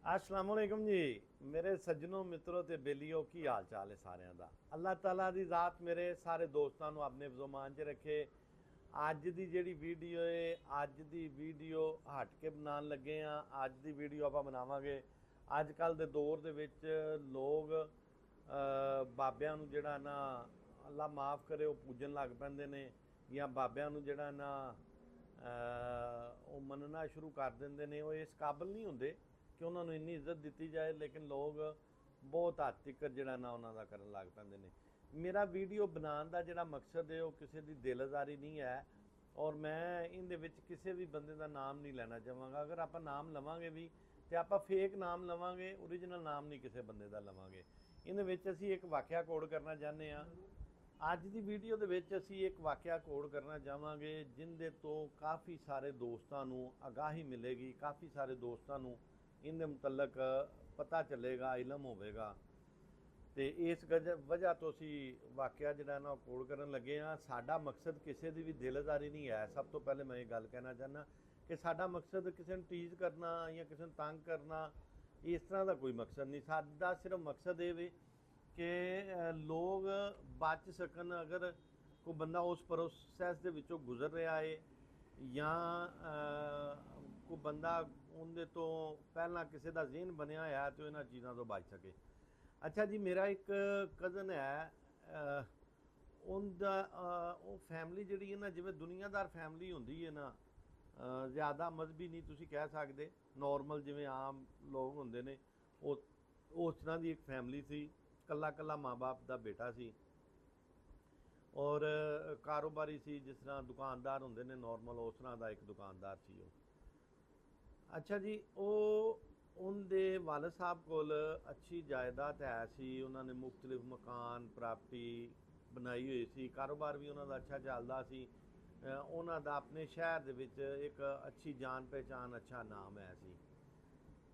अस्सलाम वालेकुम जी मेरे सज्जनों मित्रों ते बेलियो की हाल चाल है सारिਆਂ ਦਾ अल्लाह ताला ਦੀ ਜ਼ਾਤ ਮੇਰੇ ਸਾਰੇ ਦੋਸਤਾਂ ਨੂੰ ਆਪਣੇ ਜ਼ਮਾਨ 'ਚ ਰੱਖੇ। ਅੱਜ ਦੀ ਜਿਹੜੀ ਵੀਡੀਓ ਹੈ ਅੱਜ ਦੀ ਵੀਡੀਓ ਹਟ ਕੇ ਬਣਾਉਣ ਲੱਗੇ ਆ। ਅੱਜ ਦੀ ਵੀਡੀਓ ਆਪਾਂ ਬਣਾਵਾਂਗੇ ਅੱਜ ਕੱਲ ਦੇ ਦੌਰ ਦੇ ਵਿੱਚ ਲੋਕ ਬਾਬਿਆਂ ਨੂੰ ਜਿਹੜਾ ਨਾ ਅੱਲਾ ਮਾਫ ਕਰੇ ਉਹ ਪੂਜਣ ਲੱਗ ਪੈਂਦੇ ਨੇ ਜਾਂ ਬਾਬਿਆਂ ਨੂੰ ਜਿਹੜਾ ਨਾ ਉਹ ਮੰਨਣਾ ਸ਼ੁਰੂ ਕਰ ਦਿੰਦੇ ਨੇ। ਉਹ ਇਸ ਕਾਬਿਲ ਨਹੀਂ ਹੁੰਦੇ ਕਿ ਉਹਨਾਂ ਨੂੰ ਇੰਨੀ ਇੱਜ਼ਤ ਦਿੱਤੀ ਜਾਏ, ਲੇਕਿਨ ਲੋਕ ਬਹੁਤ ਹੱਦ ਤੱਕ ਜਿਹੜਾ ਨਾ ਉਹਨਾਂ ਦਾ ਕਰਨ ਲੱਗ ਪੈਂਦੇ ਨੇ। ਮੇਰਾ ਵੀਡੀਓ ਬਣਾਉਣ ਦਾ ਜਿਹੜਾ ਮਕਸਦ ਹੈ ਉਹ ਕਿਸੇ ਦੀ ਦਿਲਆਜ਼ਾਰੀ ਨਹੀਂ ਹੈ ਔਰ ਮੈਂ ਇਹਦੇ ਵਿੱਚ ਕਿਸੇ ਵੀ ਬੰਦੇ ਦਾ ਨਾਮ ਨਹੀਂ ਲੈਣਾ ਚਾਹਾਂਗਾ। ਅਗਰ ਆਪਾਂ ਨਾਮ ਲਵਾਂਗੇ ਵੀ ਤੇ ਆਪਾਂ ਫੇਕ ਨਾਮ ਲਵਾਂਗੇ, ਓਰੀਜਨਲ ਨਾਮ ਨਹੀਂ ਕਿਸੇ ਬੰਦੇ ਦਾ ਲਵਾਂਗੇ। ਇਹਦੇ ਵਿੱਚ ਅਸੀਂ ਇੱਕ ਵਾਕਿਆ ਕੋਡ ਕਰਨਾ ਚਾਹੁੰਦੇ ਹਾਂ। ਅੱਜ ਦੀ ਵੀਡੀਓ ਦੇ ਵਿੱਚ ਅਸੀਂ ਇੱਕ ਵਾਕਿਆ ਕੋਡ ਕਰਨਾ ਚਾਹਾਂਗੇ ਜਿੰਦੇ ਤੋਂ ਕਾਫੀ ਸਾਰੇ ਦੋਸਤਾਂ ਨੂੰ ਆਗਾਹੀ ਮਿਲੇਗੀ, ਕਾਫੀ ਸਾਰੇ ਦੋਸਤਾਂ ਨੂੰ ਇਹਦੇ ਮੁਤਲਕ ਪਤਾ ਚੱਲੇਗਾ, ਇਲਮ ਹੋਵੇਗਾ। ਤੇ ਇਸ ਵਜ੍ਹਾ ਤੋਂ ਅਸੀਂ ਵਾਕਿਆ ਜਿਹੜਾ ਨਾ ਕੋਡ ਕਰਨ ਲੱਗੇ ਹਾਂ। ਸਾਡਾ ਮਕਸਦ ਕਿਸੇ ਦੀ ਵੀ ਦਿਲਆਜ਼ਾਰੀ ਨਹੀਂ ਹੈ। ਸਭ ਤੋਂ ਪਹਿਲੇ ਮੈਂ ਇਹ ਗੱਲ ਕਹਿਣਾ ਚਾਹੁੰਦਾ ਕਿ ਸਾਡਾ ਮਕਸਦ ਕਿਸੇ ਨੂੰ ਟੀਜ਼ ਕਰਨਾ ਜਾਂ ਕਿਸੇ ਨੂੰ ਤੰਗ ਕਰਨਾ, ਇਸ ਤਰ੍ਹਾਂ ਦਾ ਕੋਈ ਮਕਸਦ ਨਹੀਂ। ਸਾਡਾ ਸਿਰਫ ਮਕਸਦ ਇਹ ਵੇ ਕਿ ਲੋਕ ਬਚ ਸਕਣ। ਅਗਰ ਕੋਈ ਬੰਦਾ ਉਸ ਪ੍ਰੋਸੈਸ ਦੇ ਵਿੱਚੋਂ ਗੁਜ਼ਰ ਰਿਹਾ ਹੈ ਜਾਂ ਕੋਈ ਬੰਦਾ ਉਹਦੇ ਤੋਂ ਪਹਿਲਾਂ ਕਿਸੇ ਦਾ ਜ਼ਿਹਨ ਬਣਿਆ ਹੋਇਆ ਤੇ ਇਹਨਾਂ ਚੀਜ਼ਾਂ ਤੋਂ ਬਚ ਸਕੇ। ਅੱਛਾ ਜੀ, ਮੇਰਾ ਇੱਕ ਕਜ਼ਨ ਹੈ, ਉਹਦਾ ਉਹ ਫੈਮਿਲੀ ਜਿਹੜੀ ਹੈ ਨਾ, ਜਿਵੇਂ ਦੁਨੀਆਦਾਰ ਫੈਮਿਲੀ ਹੁੰਦੀ ਹੈ ਨਾ, ਜ਼ਿਆਦਾ ਮਜ਼ਹਬੀ ਨਹੀਂ ਤੁਸੀਂ ਕਹਿ ਸਕਦੇ, ਨੋਰਮਲ ਜਿਵੇਂ ਆਮ ਲੋਕ ਹੁੰਦੇ ਨੇ, ਉਹ ਉਸ ਤਰ੍ਹਾਂ ਦੀ ਇੱਕ ਫੈਮਿਲੀ ਸੀ। ਕੱਲਾ ਕੱਲਾ ਮਾਂ ਬਾਪ ਦਾ ਬੇਟਾ ਸੀ ਔਰ ਕਾਰੋਬਾਰੀ ਸੀ, ਜਿਸ ਤਰ੍ਹਾਂ ਦੁਕਾਨਦਾਰ ਹੁੰਦੇ ਨੇ ਨੋਰਮਲ, ਉਸ ਤਰ੍ਹਾਂ ਦਾ ਇੱਕ ਦੁਕਾਨਦਾਰ ਸੀ ਉਹ। ਅੱਛਾ ਜੀ, ਉਹ ਉਹਦੇ ਵਾਲਦ ਸਾਹਿਬ ਕੋਲ ਅੱਛੀ ਜਾਇਦਾਦ ਹੈ ਸੀ। ਉਹਨਾਂ ਨੇ ਮੁਖਤਲਿਫ ਮਕਾਨ ਪ੍ਰਾਪਰਟੀ ਬਣਾਈ ਹੋਈ ਸੀ, ਕਾਰੋਬਾਰ ਵੀ ਉਹਨਾਂ ਦਾ ਅੱਛਾ ਚੱਲਦਾ ਸੀ। ਉਹਨਾਂ ਦਾ ਆਪਣੇ ਸ਼ਹਿਰ ਦੇ ਵਿੱਚ ਇੱਕ ਅੱਛੀ ਜਾਣ ਪਹਿਚਾਣ, ਅੱਛਾ ਨਾਮ ਹੈ ਸੀ।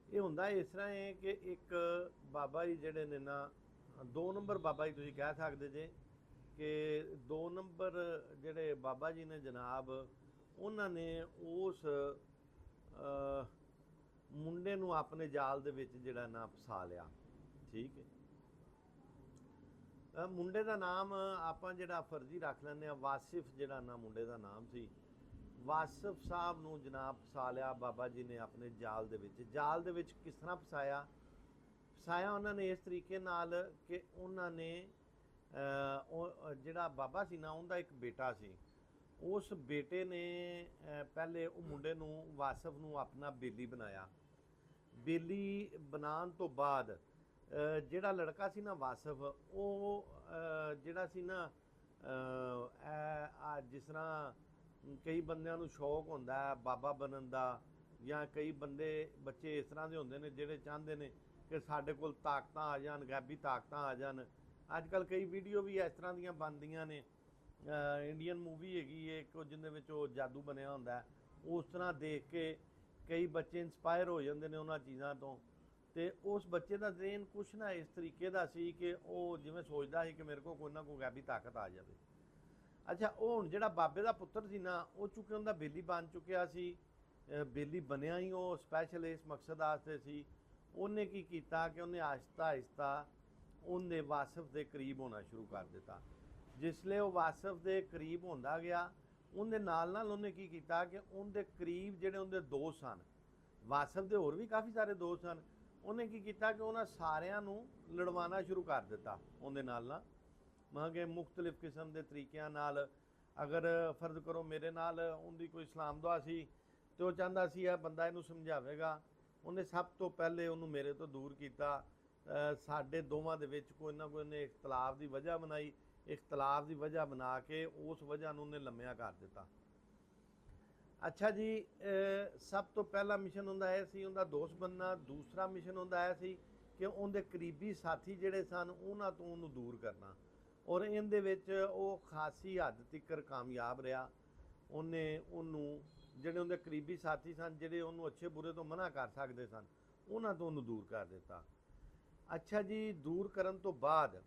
ਇਹ ਹੁੰਦਾ ਇਸ ਤਰ੍ਹਾਂ ਹੈ ਕਿ ਇੱਕ ਬਾਬਾ ਜੀ ਜਿਹੜੇ ਨੇ ਨਾ, 2 ਨੰਬਰ ਬਾਬਾ ਜੀ ਤੁਸੀਂ ਕਹਿ ਸਕਦੇ ਜੇ ਕਿ 2 ਨੰਬਰ ਜਿਹੜੇ ਬਾਬਾ ਜੀ ਨੇ ਜਨਾਬ, ਉਹਨਾਂ ਨੇ ਉਸ ਮੁੰਡੇ ਨੂੰ ਆਪਣੇ ਜਾਲ ਦੇ ਵਿੱਚ ਜਿਹੜਾ ਨਾ ਫਸਾ ਲਿਆ। ਠੀਕ ਹੈ, ਮੁੰਡੇ ਦਾ ਨਾਮ ਆਪਾਂ ਜਿਹੜਾ ਫਰਜ਼ੀ ਰੱਖ ਲੈਂਦੇ ਹਾਂ, ਵਾਸਿਫ ਜਿਹੜਾ ਨਾ ਮੁੰਡੇ ਦਾ ਨਾਮ ਸੀ। ਵਾਸਿਫ ਸਾਹਿਬ ਨੂੰ ਜਨਾਬ ਫਸਾ ਲਿਆ ਬਾਬਾ ਜੀ ਨੇ ਆਪਣੇ ਜਾਲ ਦੇ ਵਿੱਚ। ਜਾਲ ਦੇ ਵਿੱਚ ਕਿਸ ਤਰ੍ਹਾਂ ਫਸਾਇਆ ਉਹਨਾਂ ਨੇ? ਇਸ ਤਰੀਕੇ ਨਾਲ ਕਿ ਉਹਨਾਂ ਨੇ ਉਹ ਜਿਹੜਾ ਬਾਬਾ ਸੀ ਨਾ, ਉਹਦਾ ਇੱਕ ਬੇਟਾ ਸੀ। ਉਸ ਬੇਟੇ ਨੇ ਪਹਿਲੇ ਉਹ ਮੁੰਡੇ ਨੂੰ, ਵਾਸਿਫ ਨੂੰ, ਆਪਣਾ ਬੇਲੀ ਬਣਾਇਆ। ਬੇਲੀ ਬਣਾਉਣ ਤੋਂ ਬਾਅਦ ਜਿਹੜਾ ਲੜਕਾ ਸੀ ਨਾ ਵਾਸਿਫ, ਉਹ ਜਿਹੜਾ ਸੀ ਨਾ, ਜਿਸ ਤਰ੍ਹਾਂ ਕਈ ਬੰਦਿਆਂ ਨੂੰ ਸ਼ੌਕ ਹੁੰਦਾ ਹੈ ਬਾਬਾ ਬਣਨ ਦਾ, ਜਾਂ ਕਈ ਬੱਚੇ ਇਸ ਤਰ੍ਹਾਂ ਦੇ ਹੁੰਦੇ ਨੇ ਜਿਹੜੇ ਚਾਹੁੰਦੇ ਨੇ ਕਿ ਸਾਡੇ ਕੋਲ ਤਾਕਤਾਂ ਆ ਜਾਣ, ਗੈਬੀ ਤਾਕਤਾਂ ਆ ਜਾਣ। ਅੱਜ ਕੱਲ੍ਹ ਕਈ ਵੀਡੀਓ ਵੀ ਇਸ ਤਰ੍ਹਾਂ ਦੀਆਂ ਬਣਦੀਆਂ ਨੇ। ਇੰਡੀਅਨ ਮੂਵੀ ਹੈਗੀ ਹੈ ਇੱਕ, ਜਿਹਦੇ ਵਿੱਚ ਉਹ ਜਾਦੂ ਬਣਿਆ ਹੁੰਦਾ, ਉਸ ਤਰ੍ਹਾਂ ਦੇਖ ਕੇ ਕਈ ਬੱਚੇ ਇੰਸਪਾਇਰ ਹੋ ਜਾਂਦੇ ਨੇ ਉਹਨਾਂ ਚੀਜ਼ਾਂ ਤੋਂ। ਤੇ ਉਸ ਬੱਚੇ ਦਾ ਜ਼ਹਨ ਕੁਛ ਨਾ ਇਸ ਤਰੀਕੇ ਦਾ ਸੀ ਕਿ ਉਹ ਜਿਵੇਂ ਸੋਚਦਾ ਸੀ ਕਿ ਮੇਰੇ ਕੋਲ ਕੋਈ ਨਾ ਕੋਈ ਗੈਬੀ ਤਾਕਤ ਆ ਜਾਵੇ। ਅੱਛਾ, ਉਹ ਹੁਣ ਜਿਹੜਾ ਬਾਬੇ ਦਾ ਪੁੱਤਰ ਸੀ ਨਾ, ਉਹ ਚੁੱਕਿਆ ਉਹਦਾ ਬੇਲੀ ਬਣ ਚੁੱਕਿਆ ਸੀ। ਬੇਲੀ ਬਣਿਆ ਹੀ ਉਹ ਸਪੈਸ਼ਲ ਇਸ ਮਕਸਦ ਵਾਸਤੇ ਸੀ। ਉਹਨੇ ਕੀ ਕੀਤਾ ਕਿ ਉਹਨੇ ਆਹਿਸਤਾ ਆਹਿਸਤਾ ਉਹਦੇ ਵਾਸਿਫ ਦੇ ਕਰੀਬ ਹੋਣਾ ਸ਼ੁਰੂ ਕਰ ਦਿੱਤਾ। ਜਿਸਲੇ ਉਹ ਵਾਸਿਫ ਦੇ ਕਰੀਬ ਹੁੰਦਾ ਗਿਆ, ਉਹਦੇ ਨਾਲ ਨਾਲ ਉਹਨੇ ਕੀ ਕੀਤਾ ਕਿ ਉਹਦੇ ਕਰੀਬ ਜਿਹੜੇ ਉਹਦੇ ਦੋਸਤ ਸਨ, ਵਾਸਿਫ ਦੇ ਹੋਰ ਵੀ ਕਾਫੀ ਸਾਰੇ ਦੋਸਤ ਸਨ, ਉਹਨੇ ਕੀ ਕੀਤਾ ਕਿ ਉਹਨਾਂ ਸਾਰਿਆਂ ਨੂੰ ਲੜਵਾਉਣਾ ਸ਼ੁਰੂ ਕਰ ਦਿੱਤਾ ਉਹਦੇ ਨਾਲ ਮਹਾਂ ਕਿ ਮੁਖਤਲਿਫ ਕਿਸਮ ਦੇ ਤਰੀਕਿਆਂ ਨਾਲ। ਅਗਰ ਫਰਜ਼ ਕਰੋ ਮੇਰੇ ਨਾਲ ਉਹਦੀ ਕੋਈ ਇਸਲਾਮ ਦੁਆ ਸੀ ਤੇ ਉਹ ਚਾਹੁੰਦਾ ਸੀ ਇਹ ਬੰਦਾ ਇਹਨੂੰ ਸਮਝਾਵੇਗਾ, ਉਹਨੇ ਸਭ ਤੋਂ ਪਹਿਲੇ ਉਹਨੂੰ ਮੇਰੇ ਤੋਂ ਦੂਰ ਕੀਤਾ। ਸਾਡੇ ਦੋਵਾਂ ਦੇ ਵਿੱਚ ਕੋਈ ਨਾ ਕੋਈ ਉਹਨੇ ਇਖਤਲਾਫ ਦੀ ਵਜ੍ਹਾ ਬਣਾਈ, ਇਖਤਲਾਫ ਦੀ ਵਜ੍ਹਾ ਬਣਾ ਕੇ ਉਸ ਵਜ੍ਹਾ ਨੂੰ ਉਹਨੇ ਲੰਮਿਆ ਕਰ ਦਿੱਤਾ। ਅੱਛਾ ਜੀ, ਸਭ ਤੋਂ ਪਹਿਲਾ ਮਿਸ਼ਨ ਹੁੰਦਾ ਇਹ ਸੀ ਉਹਦਾ ਦੋਸਤ ਬਣਨਾ। ਦੂਸਰਾ ਮਿਸ਼ਨ ਹੁੰਦਾ ਇਹ ਸੀ ਕਿ ਉਹਦੇ ਕਰੀਬੀ ਸਾਥੀ ਜਿਹੜੇ ਸਨ ਉਹਨਾਂ ਤੋਂ ਉਹਨੂੰ ਦੂਰ ਕਰਨਾ, ਔਰ ਇਹਦੇ ਵਿੱਚ ਉਹ ਖਾਸੀ ਹੱਦ ਤੱਕ ਕਾਮਯਾਬ ਰਿਹਾ। ਉਹਨੂੰ ਜਿਹੜੇ ਉਹਦੇ ਕਰੀਬੀ ਸਾਥੀ ਸਨ, ਜਿਹੜੇ ਉਹਨੂੰ ਅੱਛੇ ਬੁਰੇ ਤੋਂ ਮਨਾ ਕਰ ਸਕਦੇ ਸਨ, ਉਹਨਾਂ ਤੋਂ ਉਹਨੂੰ ਦੂਰ ਕਰ ਦਿੱਤਾ। ਅੱਛਾ ਜੀ, ਦੂਰ ਕਰਨ ਤੋਂ ਬਾਅਦ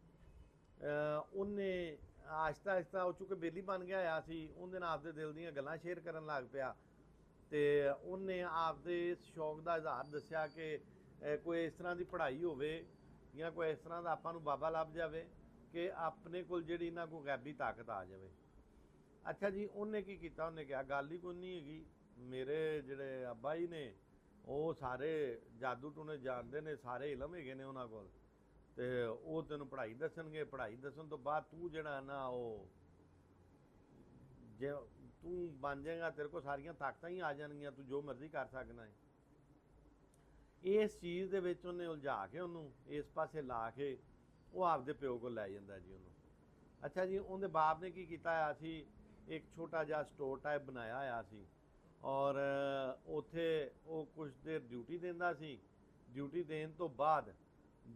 ਉਹਨੇ ਆਹਿਸਤਾ ਆਹਿਸਤਾ, ਉਹ ਚੁੱਕੇ ਬੇਲੀ ਬਣ ਗਿਆ ਹੋਇਆ ਸੀ, ਉਹਦੇ ਨਾਲ ਆਪਦੇ ਦਿਲ ਦੀਆਂ ਗੱਲਾਂ ਸ਼ੇਅਰ ਕਰਨ ਲੱਗ ਪਿਆ। ਤੇ ਉਹਨੇ ਆਪਦੇ ਸ਼ੌਕ ਦਾ ਇਜ਼ਹਾਰ ਦੱਸਿਆ ਕਿ ਕੋਈ ਇਸ ਤਰ੍ਹਾਂ ਦੀ ਪੜ੍ਹਾਈ ਹੋਵੇ ਜਾਂ ਕੋਈ ਇਸ ਤਰ੍ਹਾਂ ਦਾ ਆਪਾਂ ਨੂੰ ਬਾਬਾ ਲੱਭ ਜਾਵੇ ਕਿ ਆਪਣੇ ਕੋਲ ਜਿਹੜੀ ਇਹਨਾਂ ਕੋਲ ਗੈਬੀ ਤਾਕਤ ਆ ਜਾਵੇ। ਅੱਛਾ ਜੀ, ਉਹਨੇ ਕੀ ਕੀਤਾ, ਉਹਨੇ ਕਿਹਾ ਗੱਲ ਹੀ ਕੋਈ ਨਹੀਂ ਹੈਗੀ, ਮੇਰੇ ਜਿਹੜੇ ਅੱਬਾ ਜੀ ਨੇ ਉਹ ਸਾਰੇ ਜਾਦੂ ਟੂਣੇ ਜਾਣਦੇ ਨੇ, ਸਾਰੇ ਇਲਮ ਹੈਗੇ ਨੇ ਉਹਨਾਂ ਕੋਲ, ਤੇ ਉਹ ਤੈਨੂੰ ਪੜ੍ਹਾਈ ਦੱਸਣਗੇ। ਪੜ੍ਹਾਈ ਦੱਸਣ ਤੋਂ ਬਾਅਦ ਤੂੰ ਜਿਹੜਾ ਨਾ ਉਹ ਜੇ ਤੂੰ ਬਣ ਜਾਏਗਾ, ਤੇਰੇ ਕੋਲ ਸਾਰੀਆਂ ਤਾਕਤਾਂ ਹੀ ਆ ਜਾਣਗੀਆਂ, ਤੂੰ ਜੋ ਮਰਜ਼ੀ ਕਰ ਸਕਣਾ ਹੈ। ਇਸ ਚੀਜ਼ ਦੇ ਵਿੱਚ ਉਹਨੇ ਉਲਝਾ ਕੇ ਉਹਨੂੰ ਇਸ ਪਾਸੇ ਲਾ ਕੇ ਉਹ ਆਪਦੇ ਪਿਓ ਕੋਲ ਲੈ ਜਾਂਦਾ ਜੀ ਉਹਨੂੰ। ਅੱਛਾ ਜੀ, ਉਹਦੇ ਬਾਪ ਨੇ ਕੀ ਕੀਤਾ ਹੋਇਆ ਸੀ, ਇੱਕ ਛੋਟਾ ਜਿਹਾ ਸਟੋਰ ਟਾਈਪ ਬਣਾਇਆ ਹੋਇਆ ਸੀ, ਔਰ ਉੱਥੇ ਉਹ ਕੁਛ ਦੇਰ ਡਿਊਟੀ ਦਿੰਦਾ ਸੀ। ਡਿਊਟੀ ਦੇਣ ਤੋਂ ਬਾਅਦ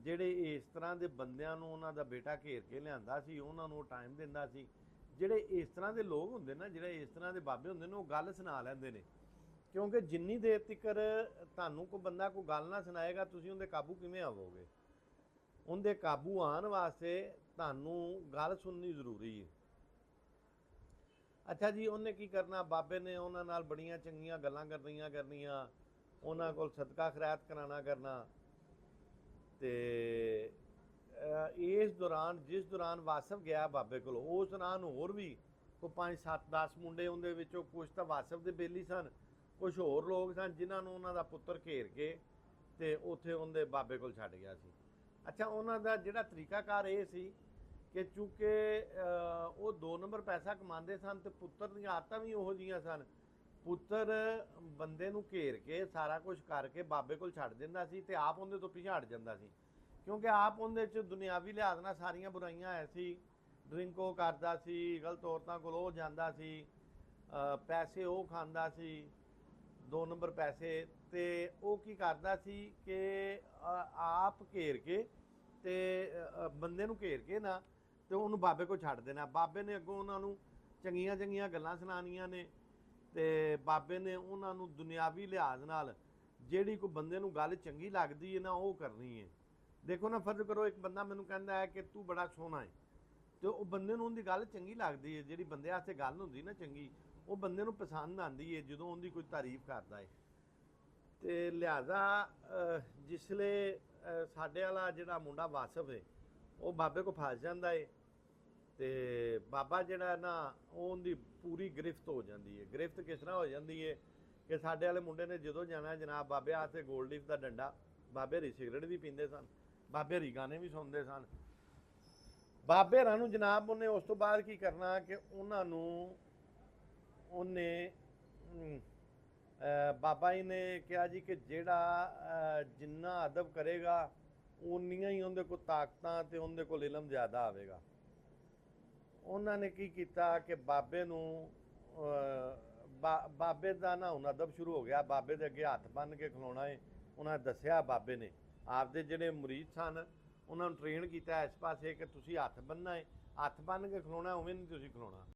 ਜਿਹੜੇ ਇਸ ਤਰ੍ਹਾਂ ਦੇ ਬੰਦਿਆਂ ਨੂੰ ਉਹਨਾਂ ਦਾ ਬੇਟਾ ਘੇਰ ਕੇ ਲਿਆਂਦਾ ਸੀ, ਉਹਨਾਂ ਨੂੰ ਉਹ ਟਾਈਮ ਦਿੰਦਾ ਸੀ। ਜਿਹੜੇ ਇਸ ਤਰ੍ਹਾਂ ਦੇ ਲੋਕ ਹੁੰਦੇ ਨਾ, ਜਿਹੜੇ ਇਸ ਤਰ੍ਹਾਂ ਦੇ ਬਾਬੇ ਹੁੰਦੇ ਨੇ, ਉਹ ਗੱਲ ਸੁਣਾ ਲੈਂਦੇ ਨੇ, ਕਿਉਂਕਿ ਜਿੰਨੀ ਦੇਰ ਤੱਕ ਤੁਹਾਨੂੰ ਕੋਈ ਬੰਦਾ ਕੋਈ ਗੱਲ ਨਾ ਸੁਣਾਏਗਾ, ਤੁਸੀਂ ਉਹਦੇ ਕਾਬੂ ਕਿਵੇਂ ਆਵੋਗੇ? ਉਹਦੇ ਕਾਬੂ ਆਉਣ ਵਾਸਤੇ ਤੁਹਾਨੂੰ ਗੱਲ ਸੁਣਨੀ ਜ਼ਰੂਰੀ ਹੈ। ਅੱਛਾ ਜੀ, ਉਹਨੇ ਕੀ ਕਰਨਾ, ਬਾਬੇ ਨੇ ਉਹਨਾਂ ਨਾਲ ਬੜੀਆਂ ਚੰਗੀਆਂ ਗੱਲਾਂ ਕਰਨੀਆਂ, ਉਹਨਾਂ ਕੋਲ ਸਦਕਾ ਖੈਰਾਤ ਕਰਾਉਣਾ ਕਰਨਾ। ਤੇ ਇਸ ਦੌਰਾਨ, ਜਿਸ ਦੌਰਾਨ ਵਾਸਫ ਗਿਆ ਬਾਬੇ ਕੋਲ, ਉਸ ਦੌਰਾਨ ਹੋਰ ਵੀ ਕੋਈ 5 7 10 ਮੁੰਡੇ, ਉਹਦੇ ਵਿੱਚੋਂ ਕੁਛ ਤਾਂ ਵਾਸਫ ਦੇ ਬੇਲੀ ਸਨ, ਕੁਛ ਹੋਰ ਲੋਕ ਸਨ ਜਿਨ੍ਹਾਂ ਨੂੰ ਉਹਨਾਂ ਦਾ ਪੁੱਤਰ ਘੇਰ ਕੇ ਤੇ ਉੱਥੇ ਉਹਦੇ ਬਾਬੇ ਕੋਲ ਛੱਡ ਗਿਆ ਸੀ। ਅੱਛਾ, ਉਹਨਾਂ ਦਾ ਜਿਹੜਾ ਤਰੀਕਾਕਾਰ ਇਹ ਸੀ ਕਿ ਚੂੰਕਿ ਉਹ 2 ਨੰਬਰ ਪੈਸਾ ਕਮਾਉਂਦੇ ਸਨ ਤੇ ਪੁੱਤਰ ਦੀਆਂ ਆਦਤਾਂ ਵੀ ਉਹੋ ਜਿਹੀਆਂ ਸਨ। ਪੁੱਤਰ ਬੰਦੇ ਨੂੰ ਘੇਰ ਕੇ ਸਾਰਾ ਕੁਝ ਕਰਕੇ ਬਾਬੇ ਕੋਲ ਛੱਡ ਦਿੰਦਾ ਸੀ ਤੇ ਆਪ ਉਹਦੇ ਤੋਂ ਪਿੱਛੇ ਹਟ ਜਾਂਦਾ ਸੀ, ਕਿਉਂਕਿ ਆਪ ਉਹਦੇ 'ਚ ਦੁਨਿਆਵੀ ਲਿਹਾਜ਼ ਨਾਲ ਸਾਰੀਆਂ ਬੁਰਾਈਆਂ ਹੈ ਸੀ। ਡਰਿੰਕ ਉਹ ਕਰਦਾ ਸੀ, ਗਲਤ ਔਰਤਾਂ ਕੋਲ ਉਹ ਜਾਂਦਾ ਸੀ, ਪੈਸੇ ਉਹ ਖਾਂਦਾ ਸੀ, 2 ਨੰਬਰ ਪੈਸੇ। ਤੇ ਉਹ ਕੀ ਕਰਦਾ ਸੀ ਕਿ ਆਪ ਘੇਰ ਕੇ ਤੇ ਬੰਦੇ ਨੂੰ ਘੇਰ ਕੇ ਨਾ ਤੇ ਉਹਨੂੰ ਬਾਬੇ ਕੋਲ ਛੱਡ ਦੇਣਾ। ਬਾਬੇ ਨੇ ਅੱਗੋਂ ਉਹਨਾਂ ਨੂੰ ਚੰਗੀਆਂ ਚੰਗੀਆਂ ਗੱਲਾਂ ਸੁਣਾਉਣੀਆਂ ਨੇ ਤੇ ਬਾਬੇ ਨੇ ਉਹਨਾਂ ਨੂੰ ਦੁਨਿਆਵੀ ਲਿਹਾਜ਼ ਨਾਲ ਜਿਹੜੀ ਕੋਈ ਬੰਦੇ ਨੂੰ ਗੱਲ ਚੰਗੀ ਲੱਗਦੀ ਹੈ ਨਾ, ਉਹ ਕਰਨੀ ਹੈ। ਦੇਖੋ ਨਾ, ਫਰਜ਼ ਕਰੋ ਇੱਕ ਬੰਦਾ ਮੈਨੂੰ ਕਹਿੰਦਾ ਹੈ ਕਿ ਤੂੰ ਬੜਾ ਸੋਹਣਾ ਹੈ, ਤੇ ਉਹ ਬੰਦੇ ਨੂੰ ਉਹਦੀ ਗੱਲ ਚੰਗੀ ਲੱਗਦੀ ਹੈ, ਜਿਹੜੀ ਬੰਦੇ ਵਾਸਤੇ ਗੱਲ ਹੁੰਦੀ ਨਾ ਚੰਗੀ, ਉਹ ਬੰਦੇ ਨੂੰ ਪਸੰਦ ਆਉਂਦੀ ਹੈ ਜਦੋਂ ਉਹਦੀ ਕੋਈ ਤਾਰੀਫ ਕਰਦਾ ਹੈ। ਤੇ ਲਿਹਾਜ਼ਾ ਜਿਸਲੇ ਸਾਡੇ ਵਾਲਾ ਜਿਹੜਾ ਮੁੰਡਾ ਵਾਸਫ ਹੈ ਉਹ ਬਾਬੇ ਕੋਲ ਫਸ ਜਾਂਦਾ ਹੈ, ਤੇ ਬਾਬਾ ਜਿਹੜਾ ਨਾ ਉਹਦੀ ਪੂਰੀ ਗ੍ਰਿਫਤ ਹੋ ਜਾਂਦੀ ਹੈ। ਗ੍ਰਿਫਤ ਕਿਸ ਤਰ੍ਹਾਂ ਹੋ ਜਾਂਦੀ ਹੈ ਕਿ ਸਾਡੇ ਵਾਲੇ ਮੁੰਡੇ ਨੇ ਜਦੋਂ ਜਾਣਾ ਜਨਾਬ ਬਾਬੇ ਹੱਥ ਗੋਲਡ ਲੀਫ ਦਾ ਡੰਡਾ, ਬਾਬੇ ਹਰੀ ਸਿਗਰਟ ਵੀ ਪੀਂਦੇ ਸਨ, ਬਾਬੇ ਹਰੀ ਗਾਣੇ ਵੀ ਸੁਣਦੇ ਸਨ। ਬਾਬੇ ਹਰਾਂ ਨੂੰ ਜਨਾਬ ਉਹਨੇ ਉਸ ਤੋਂ ਬਾਅਦ ਕੀ ਕਰਨਾ ਕਿ ਉਹਨਾਂ ਨੂੰ ਉਹਨੇ ਬਾਬਾ ਜੀ ਨੇ ਕਿਹਾ ਜੀ ਕਿ ਜਿਹੜਾ ਜਿੰਨਾ ਅਦਬ ਕਰੇਗਾ ਉਨੀਆਂ ਹੀ ਉਹਦੇ ਕੋਲ ਤਾਕਤਾਂ ਤੇ ਉਹਦੇ ਕੋਲ ਇਲਮ ਜ਼ਿਆਦਾ ਆਵੇਗਾ। ਉਹਨਾਂ ਨੇ ਕੀ ਕੀਤਾ ਕਿ ਬਾਬੇ ਨੂੰ ਬਾਬੇ ਦਾ ਨਾ ਹੁਣ ਅਦਬ ਸ਼ੁਰੂ ਹੋ ਗਿਆ, ਬਾਬੇ ਦੇ ਅੱਗੇ ਹੱਥ ਬੰਨ੍ਹ ਕੇ ਖਲੋਣਾ ਹੈ। ਉਹਨਾਂ ਨੇ ਦੱਸਿਆ, ਬਾਬੇ ਨੇ ਆਪਦੇ ਜਿਹੜੇ ਮੁਰੀਦ ਸਨ ਉਹਨਾਂ ਨੂੰ ਟ੍ਰੇਨ ਕੀਤਾ ਇਸ ਪਾਸੇ ਕਿ ਤੁਸੀਂ ਹੱਥ ਬੰਨ੍ਹਣਾ ਹੈ, ਹੱਥ ਬੰਨ੍ਹ ਕੇ ਖਲੋਣਾ, ਉਵੇਂ ਨਹੀਂ ਤੁਸੀਂ ਖਲੋਣਾ।